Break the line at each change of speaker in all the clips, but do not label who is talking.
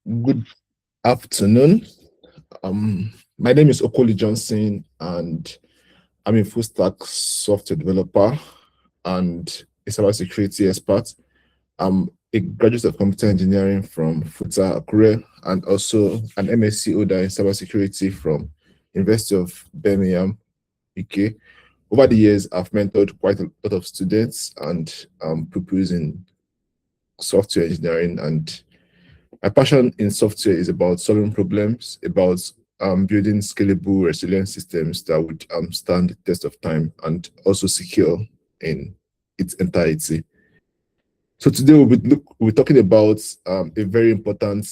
Good afternoon. My name is Okoli Johnson, and I'm a full stack software developer and a cybersecurity expert. I'm a graduate of computer engineering from FUTA Akure and also an MSc holder in cybersecurity from University of Birmingham, UK. Over the years, I've mentored quite a lot of students and pupils in software engineering, and my passion in software is about solving problems, about building scalable, resilient systems that would stand the test of time and also secure in its entirety. So today we'll be talking about a very important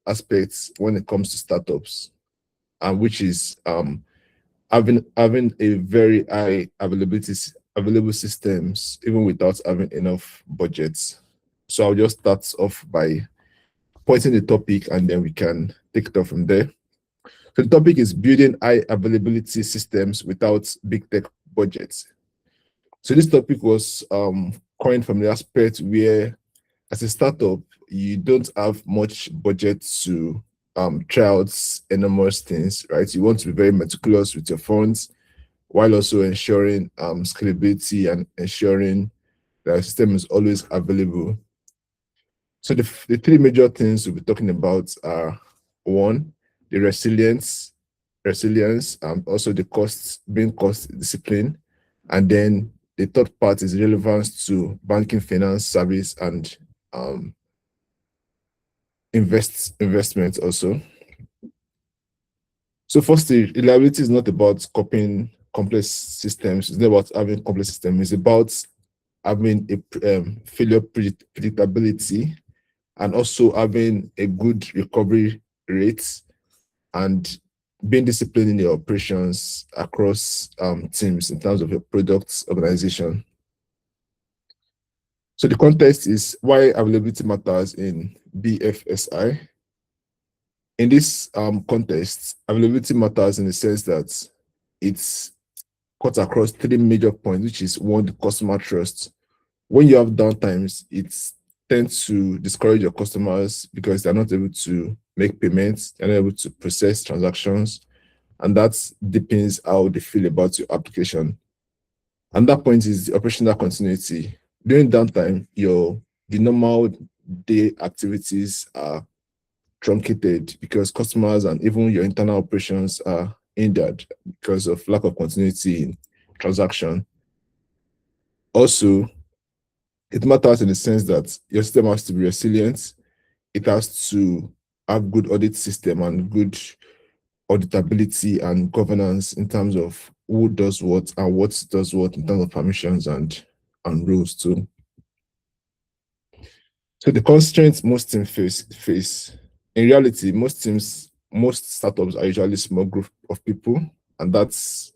aspect when it comes to startups, which is having a very high available systems even without having enough budgets. So I'll just start off by pointing the topic and then we can take it off from there. So the topic is building high availability systems without big tech budgets. So this topic was coined from the aspect where as a startup, you don't have much budget to try out enormous things, right? You want to be very meticulous with your funds while also ensuring scalability and ensuring that the system is always available. So the three major things we'll be talking about are one, the resilience, also the being cost discipline, and then the third part is relevance to banking, finance, service, and investment also. So firstly, reliability is not about copying complex systems. It's not about having complex systems. It's about having a failure predictability and also having a good recovery rate and being disciplined in your operations across teams in terms of your products organization. So the context is why availability matters in BFSI. In this context, availability matters in the sense that it's cut across three major points, which is one, the customer trust. When you have downtimes, it tends to discourage your customers because they're not able to make payments, they're not able to process transactions, and that depends how they feel about your application. And that point is the operational continuity. During downtime, the normal day activities are truncated because customers and even your internal operations are hindered because of lack of continuity in transaction. Also, it matters in the sense that your system has to be resilient. It has to have good audit system and good auditability and governance in terms of who does what and what does what in terms of permissions and rules too. So the constraints most teams face in reality, most startups are usually small group of people, and that's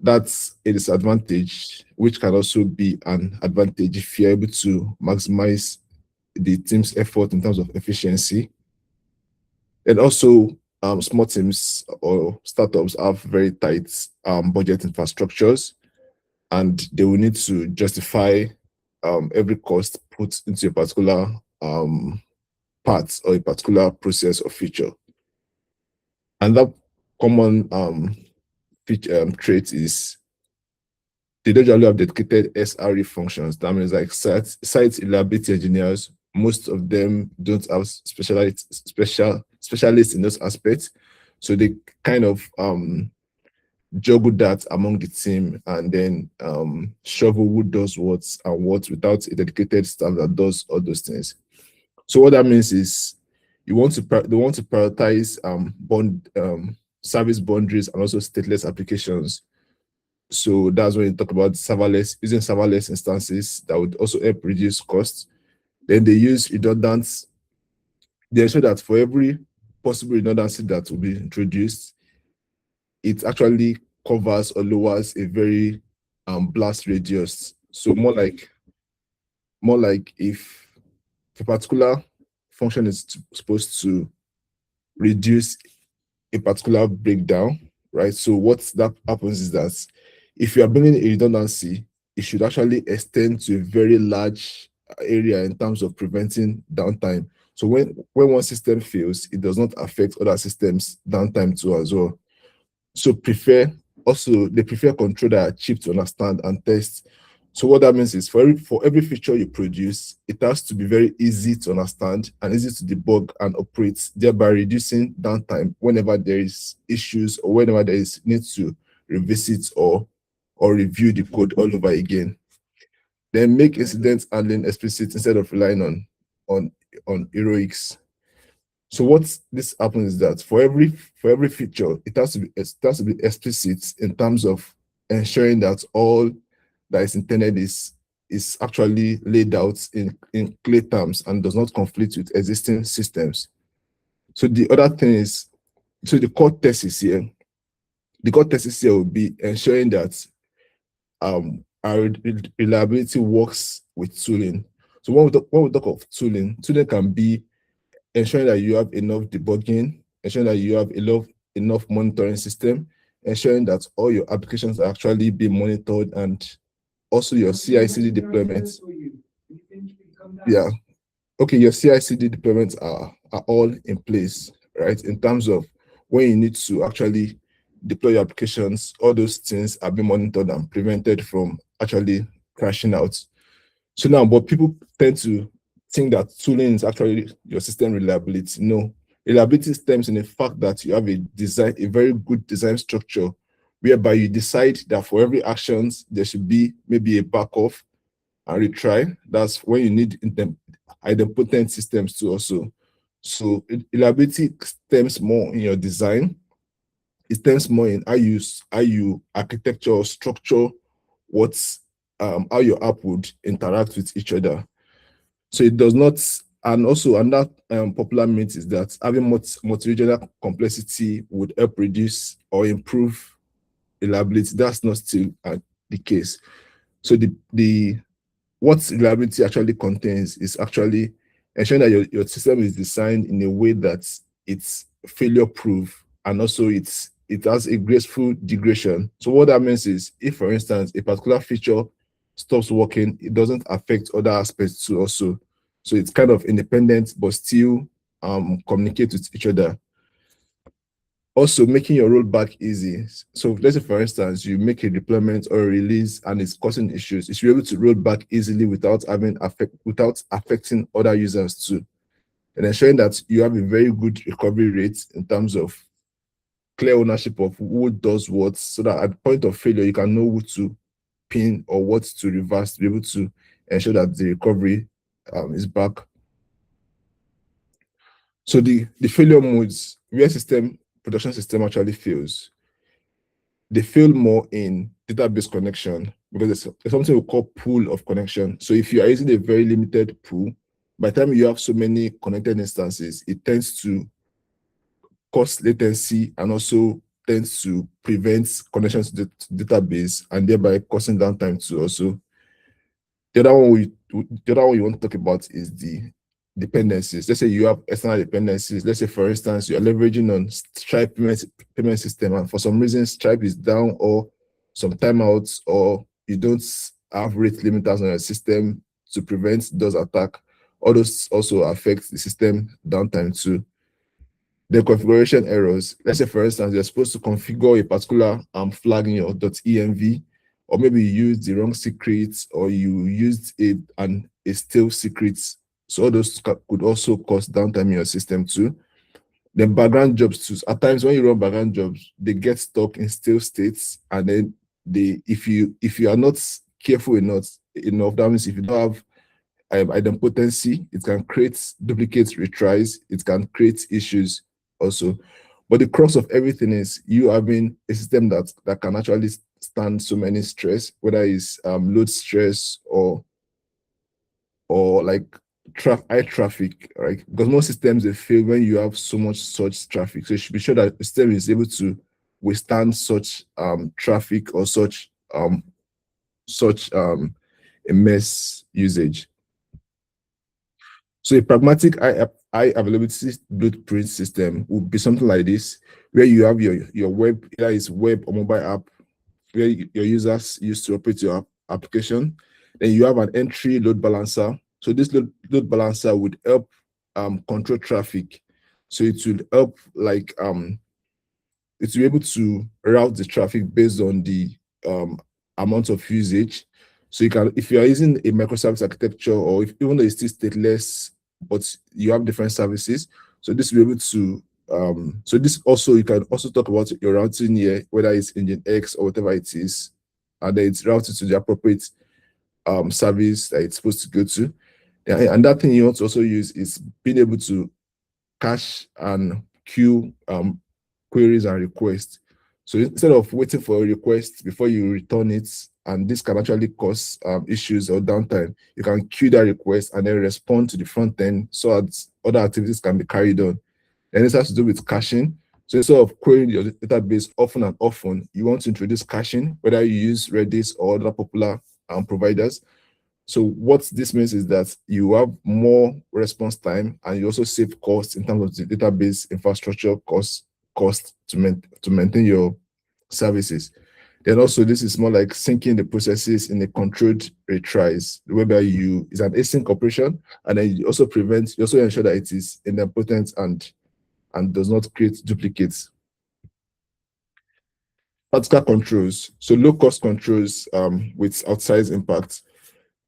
a disadvantage, which can also be an advantage if you're able to maximize the team's effort in terms of efficiency. And also, small teams or startups have very tight budget infrastructures, and they will need to justify every cost put into a particular part or a particular process or feature. And that common trait is they don't usually have dedicated SRE functions. That means like site reliability engineers, most of them don't have specialists in those aspects. So they kind of juggle that among the team and then shovel who does what and what without a dedicated staff that does all those things. So what that means is they want to prioritize service boundaries and also stateless applications. So that's when you talk about using serverless instances that would also help reduce costs. Then they use redundant. They ensure that for every possible redundancy that will be introduced, it actually covers or lowers a very blast radius. So more like if a particular function is supposed to reduce a particular breakdown, right? So what that happens is that if you are bringing a redundancy, it should actually extend to a very large area in terms of preventing downtime. So when one system fails, it does not affect other systems downtime too as well. So they prefer control that are cheap to understand and test. So what that means is for every feature you produce, it has to be very easy to understand and easy to debug and operate, thereby reducing downtime whenever there is issues or whenever there is need to revisit or review the code all over again. Then make incident handling explicit instead of relying on heroics. So what this happens is that for every feature, it has to be explicit in terms of ensuring that all that is intended is actually laid out in clear terms and does not conflict with existing systems. So the other thing is, so the core thesis here, will be ensuring that our reliability works with tooling. So when we talk of tooling can be ensuring that you have enough debugging, ensuring that you have enough monitoring system, ensuring that all your applications are actually being monitored, and also your CI/CD deployments. Yeah. Okay, your CI/CD deployments are all in place, right? In terms of when you need to actually deploy your applications, all those things are being monitored and prevented from actually crashing out. So now, but people tend to think that tooling is actually your system reliability. No, reliability stems in the fact that you have a very good design structure, whereby you decide that for every actions there should be maybe a backoff and retry. That's when you need idempotent systems too also. So reliability stems more in your design. It stems more in how you architecture or structure how your app would interact with each other. So it does not, and also another popular myth is that having multi-regional complexity would help reduce or improve reliability. That's not still the case. So what reliability actually contains is actually ensuring that your system is designed in a way that it's failure proof, and also it has a graceful degradation. So what that means is, if for instance a particular feature stops working, it doesn't affect other aspects too also. So it's kind of independent, but still communicate with each other. Also, making your rollback easy. So let's say, for instance, you make a deployment or a release and it's causing issues. You should be able to roll back easily without affecting other users too. And ensuring that you have a very good recovery rate in terms of clear ownership of who does what, so that at the point of failure, you can know who to pin or what to reverse to be able to ensure that the recovery is back. So the failure modes, where production system actually fails, they fail more in database connection, because there's something we call pool of connection. So if you are using a very limited pool, by the time you have so many connected instances, it tends to cause latency and also tends to prevent connections to the database, and thereby causing downtime too also. The other one you want to talk about is the dependencies. Let's say you have external dependencies. Let's say, for instance, you are leveraging on Stripe payment system, and for some reason Stripe is down, or some timeouts, or you don't have rate limiters on your system to prevent those attacks. All those also affect the system downtime too. The configuration errors. Let's say, for instance, you're supposed to configure a particular flag in your .env, or maybe you used the wrong secrets, or you used a stale secret. So all those could also cause downtime in your system too. Then background jobs too. At times when you run background jobs, they get stuck in stale states, and then if you are not careful enough, that means if you don't have idempotency, it can create duplicate retries, it can create issues also. But the crux of everything is you having a system that can actually stand so many stress, whether it's load stress or like high traffic, right? Because most systems, they fail when you have so much such traffic. So you should be sure that the system is able to withstand such traffic or such MS usage. So a pragmatic high availability blueprint system would be something like this, where you have your web, either it's web or mobile app, where your users use to operate your application. Then you have an entry load balancer, So this load balancer would help control traffic. So it will help like it will be able to route the traffic based on the amount of usage. So you can, if you are using a microservice architecture, or if even though it's still stateless, but you have different services, so this will be able to so this also, you can also talk about your routing here, whether it's engine X or whatever it is, and then it's routed to the appropriate service that it's supposed to go to. And that thing you want to also use is being able to cache and queue queries and requests. So instead of waiting for a request before you return it, and this can actually cause issues or downtime, you can queue that request and then respond to the front end so that other activities can be carried on. And this has to do with caching. So instead of querying your database often and often, you want to introduce caching, whether you use Redis or other popular providers. So what this means is that you have more response time, and you also save costs in terms of the database infrastructure cost to maintain your services. Then also, this is more like syncing the processes in a controlled retries, whereby it's an async operation, and then you also ensure that it is idempotent and does not create duplicates. Practical controls, so low cost controls with outsized impact.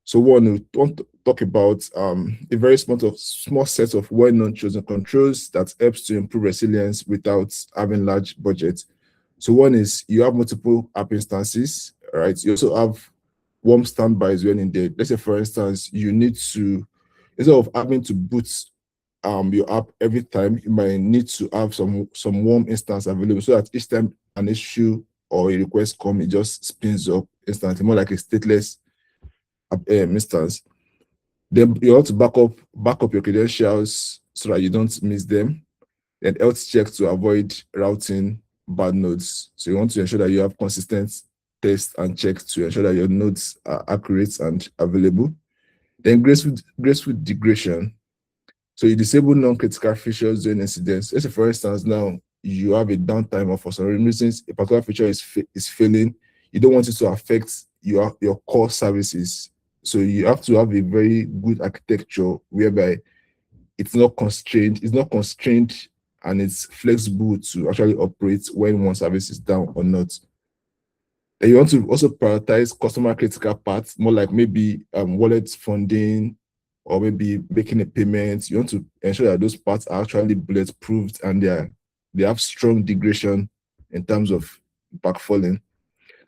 So one, we want to talk about a very small set of well-known chosen controls that helps to improve resilience without having large budgets. So one is you have multiple app instances, right? You also have warm standbys when in there. Let's say, for instance, you need to, instead of having to boot your app every time, you might need to have some warm instance available so that each time an issue or a request comes, it just spins up instantly, more like a stateless instance. Then you want to back up your credentials so that you don't miss them. Then health check to avoid routing bad nodes. So you want to ensure that you have consistent tests and checks to ensure that your nodes are accurate and available. Then graceful degradation. So you disable non-critical features during incidents. Let's say, for instance, now you have a downtime, or for some reasons a particular feature is failing. You don't want it to affect your core services. So you have to have a very good architecture whereby it's not constrained, and it's flexible to actually operate when one service is down or not. And you want to also prioritize customer critical parts, more like maybe wallet funding, or maybe making a payment. You want to ensure that those parts are actually bulletproof and they have strong degradation in terms of backfalling.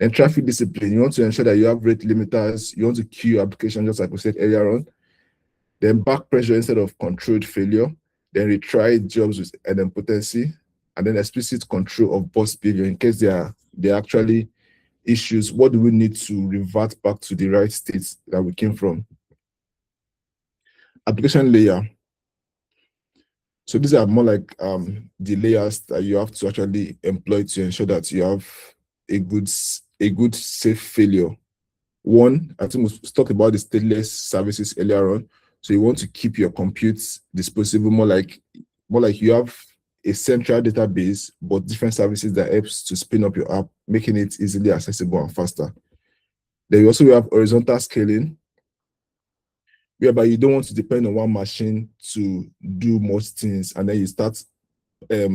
And traffic discipline, you want to ensure that you have rate limiters, you want to queue application, just like we said earlier on. Then back pressure instead of controlled failure. Then retry jobs with idempotency, and then explicit control of boss behavior in case there are actually issues. What do we need to revert back to the right state that we came from? Application layer. So these are more like the layers that you have to actually employ to ensure that you have a good safe failure. One, I think we talked about the stateless services earlier on. So you want to keep your compute disposable, more like you have a central database, but different services that helps to spin up your app, making it easily accessible and faster. Then you also have horizontal scaling, whereby you don't want to depend on one machine to do most things, and then you start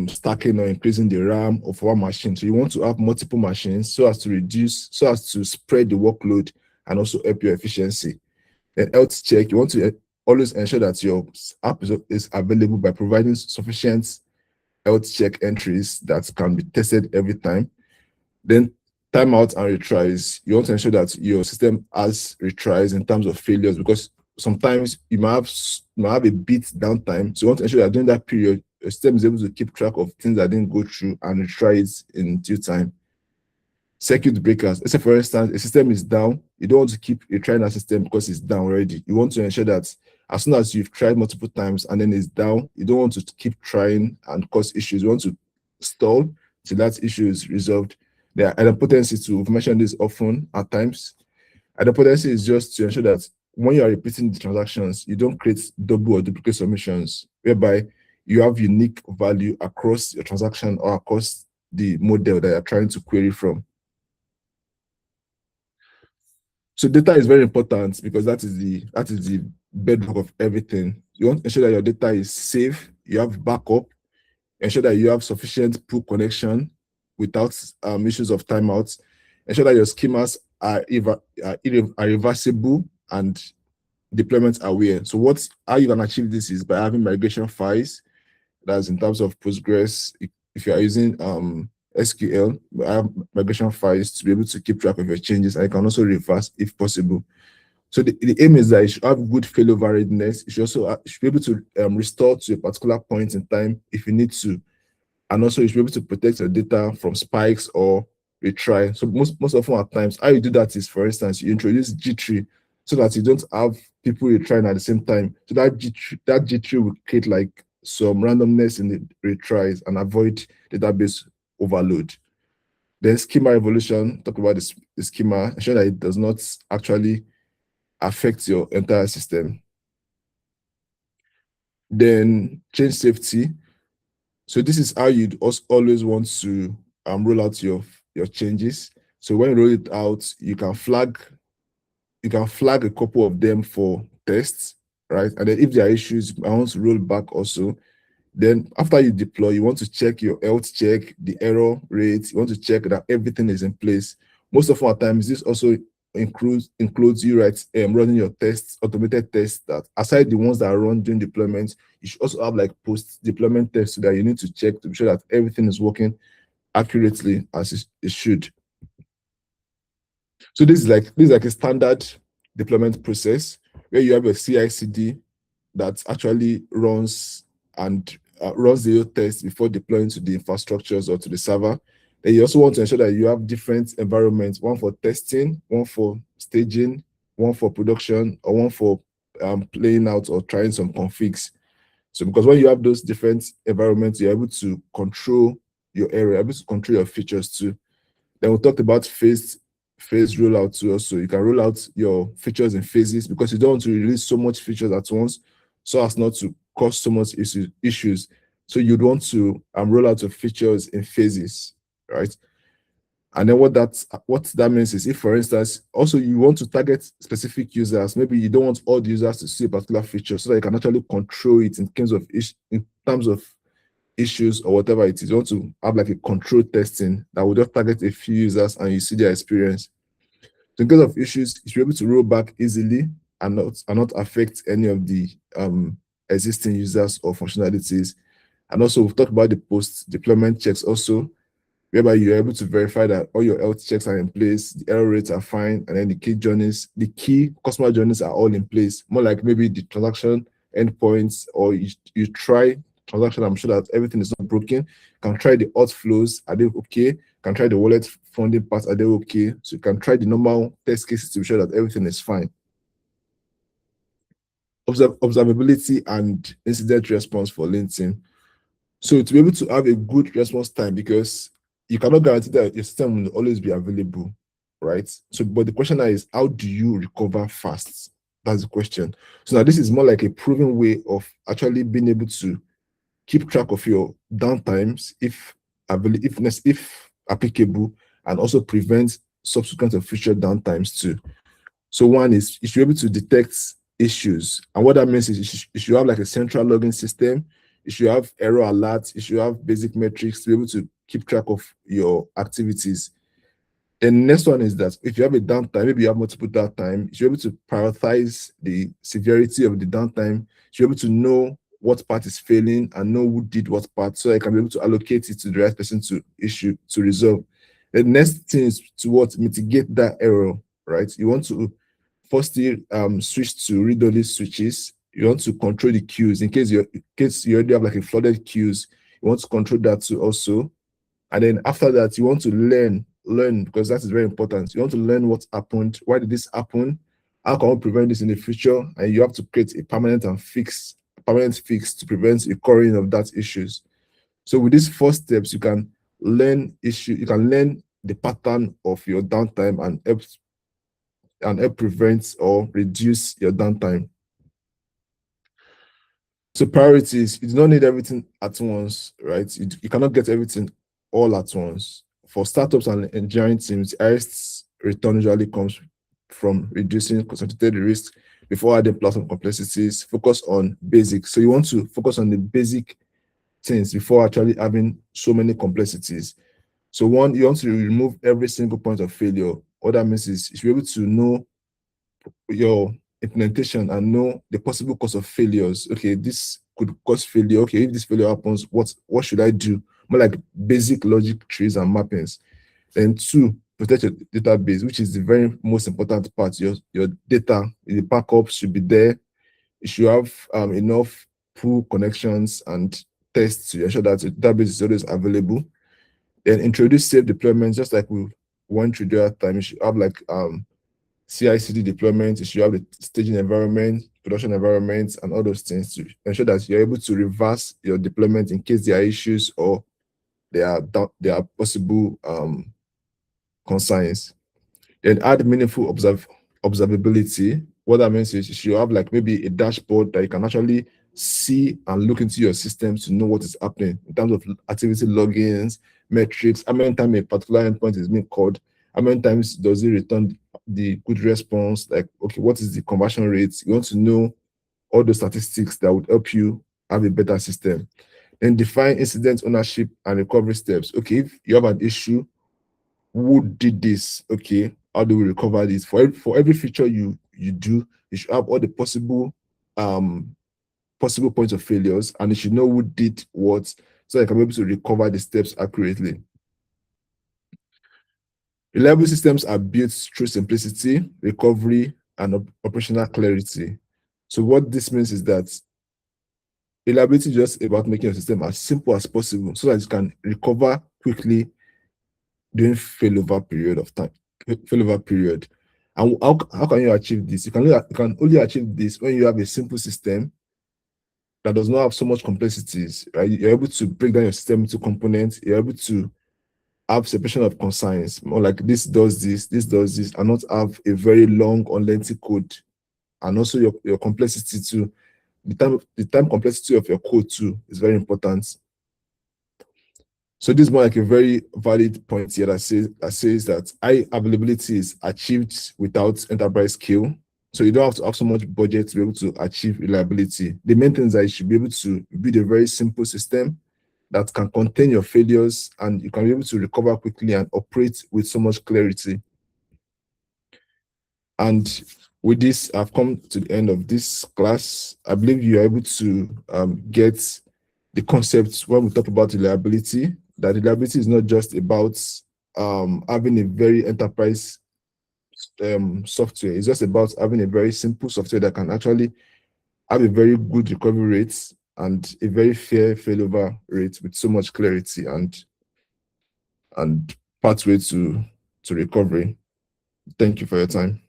stacking or increasing the RAM of one machine. So you want to have multiple machines so as to spread the workload and also help your efficiency. Then health check, you want to always ensure that your app is available by providing sufficient health check entries that can be tested every time. Then timeout and retries, you want to ensure that your system has retries in terms of failures, because sometimes you might have a bit downtime. So you want to ensure that during that period, your system is able to keep track of things that didn't go through and retry it in due time. Circuit breakers. Let's say, for instance, a system is down. You don't want to keep retrying that system because it's down already. You want to ensure that as soon as you've tried multiple times and then it's down, you don't want to keep trying and cause issues. You want to stall till that issue is resolved. There are idempotency too. We've mentioned this often at times. Idempotency is just to ensure that when you are repeating the transactions, you don't create double or duplicate submissions, whereby you have unique value across your transaction or across the model that you're trying to query from. So data is very important because that is the bedrock of everything. You want to ensure that your data is safe, you have backup, ensure that you have sufficient pool connection without issues of timeouts, ensure that your schemas are reversible and deployment aware. So how you can achieve this is by having migration files. That's in terms of Postgres. If you are using SQL, I have migration files to be able to keep track of your changes. And you can also reverse if possible. So the aim is that you should have good failover readiness. You should also should be able to restore to a particular point in time if you need to. And also you should be able to protect your data from spikes or retry. So most often at times, how you do that is, for instance, you introduce G-tree so that you don't have people retrying at the same time. So that G-tree will create like some randomness in the retries and avoid database overload. Then schema evolution, talk about the schema, ensure that it does not actually affect your entire system. Then change safety. So this is how you'd always want to roll out your changes. So when you roll it out, you can flag a couple of them for tests, right? And then if there are issues, I want to roll back also. Then after you deploy, you want to check your health check, the error rate. You want to check that everything is in place. Most of our times, this also includes you, right, running your tests, automated tests, that aside the ones that are run during deployment, you should also have like post-deployment tests that you need to check to be sure that everything is working accurately as it should. So this is like a standard deployment process where you have a CI/CD that actually runs the test before deploying to the infrastructures or to the server. Then you also want to ensure that you have different environments, one for testing, one for staging, one for production, or one for playing out or trying some configs. So because when you have those different environments, you're able to control your area, able to control your features too. Then we talked about phase rollout too. Also, you can roll out your features in phases because you don't want to release so much features at once, so as not to cause so much issues. So you'd want to roll out your features in phases, right? And then what that means is, if for instance, also you want to target specific users, maybe you don't want all the users to see a particular feature, so that you can actually control it in terms of issues or whatever it is. You want to have like a control testing that will just target a few users and you see their experience. So in case of issues, you should be able to roll back easily and not affect any of the existing users or functionalities. And also we've talked about the post-deployment checks also, whereby you're able to verify that all your health checks are in place, the error rates are fine, and then the key customer journeys are all in place. More like maybe the transaction endpoints, or you try transaction, I'm sure that everything is not broken. You can try the auth flows, are they okay? You can try the wallet funding part, are they okay? So you can try the normal test cases to be sure that everything is fine. Observability and incident response for LinkedIn. So to be able to have a good response time, because you cannot guarantee that your system will always be available, right? So, but the question now is, how do you recover fast? That's the question. So now this is more like a proven way of actually being able to keep track of your downtimes if applicable, and also prevent subsequent or future downtimes too. So one is you should be able to detect issues. And what that means is you should have like a central logging system. You should have error alerts. You should have basic metrics to be able to keep track of your activities. And next one is that if you have a downtime, maybe you have multiple downtime, you should be able to prioritize the severity of the downtime. You should be able to know what part is failing and know who did what part, so I can be able to allocate it to the right person to resolve. The next thing is to mitigate that error, right? You want to firstly switch to read-only switches. You want to control the queues in case you already have like a flooded queues. You want to control that too also. And then after that, you want to learn, because that is very important. You want to learn what happened. Why did this happen? How can we prevent this in the future? And you have to create a permanent fix to prevent recurring of that issues. So with these 4 steps, you can learn the pattern of your downtime and help prevent or reduce your downtime. So priorities, you do not need everything at once, right? You cannot get everything all at once. For startups and engineering teams, the highest return usually comes from reducing concentrated risk, before adding platform complexities. Focus on basics. So you want to focus on the basic things before actually having so many complexities. So one, you want to remove every single point of failure. What that means is you should be able to know your implementation and know the possible cause of failures. Okay, this could cause failure. Okay, if this failure happens, what should I do? More like basic logic trees and mappings. And two, protect your database, which is the very most important part. Your data, the backup should be there. You should have enough pull connections and tests to ensure that the database is always available. Then introduce safe deployments, just like we went through the other time. You should have like CI/CD deployment. You should have the staging environment, production environment, and all those things to ensure that you're able to reverse your deployment in case there are issues or there are possible concerns. Then add meaningful observability. What that means is you should have like maybe a dashboard that you can actually see and look into your systems to know what is happening in terms of activity logins, metrics, how many times a particular endpoint is being called, how many times does it return the good response, like, okay, what is the conversion rate? You want to know all the statistics that would help you have a better system. Then define incident ownership and recovery steps. Okay, if you have an issue, who did this? Okay, how do we recover this? For every feature you do, you should have all the possible possible points of failures, and you should know who did what, so you can be able to recover the steps accurately. Reliable systems are built through simplicity, recovery, and operational clarity. So what this means is that reliability is just about making your system as simple as possible so that you can recover quickly during failover period of time, failover period. And how can you achieve this? You can only achieve this when you have a simple system that does not have so much complexities, right? You're able to break down your system into components. You're able to have separation of consigns, more like this does this, and not have a very long or lengthy code. And also your complexity too. The time complexity of your code too is very important. So this is more like a very valid point here that says that high availability is achieved without enterprise scale. So you don't have to have so much budget to be able to achieve reliability. The main thing is that you should be able to build a very simple system that can contain your failures, and you can be able to recover quickly and operate with so much clarity. And with this, I've come to the end of this class. I believe you are able to get the concepts when we talk about reliability, that reliability is not just about having a very enterprise software. It's just about having a very simple software that can actually have a very good recovery rate and a very fair failover rate with so much clarity and pathway to recovery. Thank you for your time.